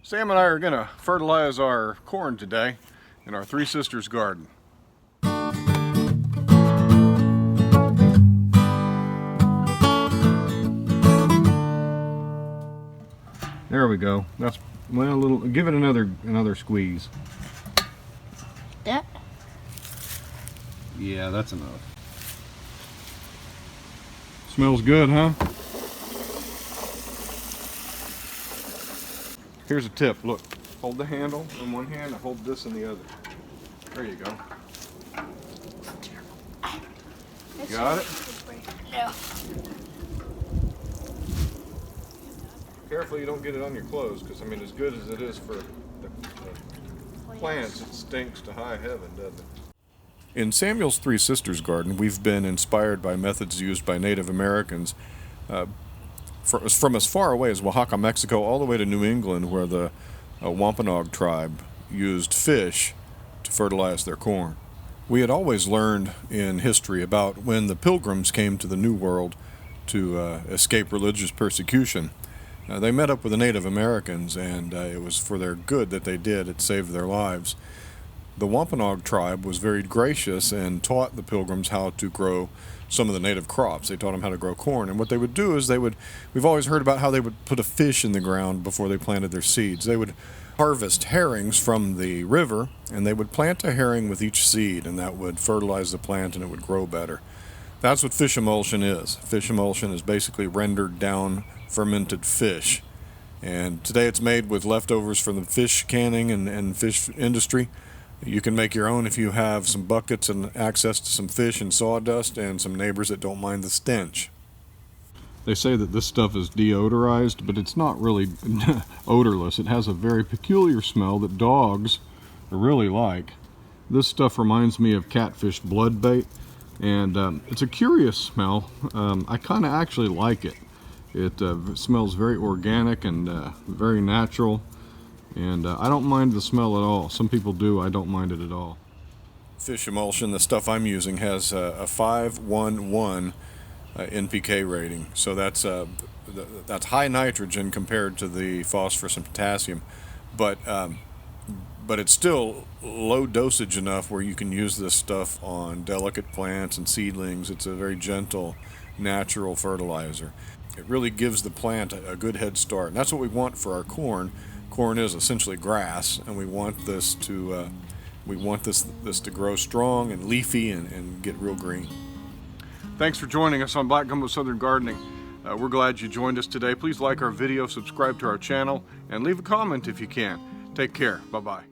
Sam and I are going to fertilize our corn today in our Three Sisters garden. There we go. That's well, a little. Give it another squeeze. That? Yeah, that's enough. Smells good, huh? Here's a tip. Look, hold the handle in one hand and hold this in the other. There you go. Got it? No. Careful you don't get it on your clothes, because I mean, as good as it is for the plants, it stinks to high heaven, doesn't it? In Samuel's Three Sisters garden, we've been inspired by methods used by Native Americans from as far away as Oaxaca, Mexico, all the way to New England, where the Wampanoag tribe used fish to fertilize their corn. We had always learned in history about when the Pilgrims came to the New World to escape religious persecution. They met up with the Native Americans, and it was for their good that they did. It saved their lives. The Wampanoag tribe was very gracious and taught the Pilgrims how to grow some of the native crops. They taught them how to grow corn. And what they would do is we've always heard about how they would put a fish in the ground before they planted their seeds. They would harvest herrings from the river, and they would plant a herring with each seed, and that would fertilize the plant and it would grow better. That's what fish emulsion is. Fish emulsion is basically rendered down fermented fish. And today it's made with leftovers from the fish canning and fish industry. You can make your own if you have some buckets and access to some fish and sawdust and some neighbors that don't mind the stench. They say that this stuff is deodorized, but it's not really odorless. It has a very peculiar smell that dogs really like. This stuff reminds me of catfish blood bait, and it's a curious smell. I kind of actually like it. It smells very organic and very natural. And I don't mind the smell at all. Some people do. I don't mind it at all. Fish emulsion, the stuff I'm using, has a 511 NPK rating. So that's high nitrogen compared to the phosphorus and potassium. But it's still low dosage enough where you can use this stuff on delicate plants and seedlings. It's a very gentle, natural fertilizer. It really gives the plant a good head start. And that's what we want for our corn. Corn is essentially grass, and we want this to grow strong and leafy and get real green. Thanks for joining us on Black Gumbo Southern Gardening. We're glad you joined us today. Please like our video, subscribe to our channel, and leave a comment if you can. Take care. Bye-bye.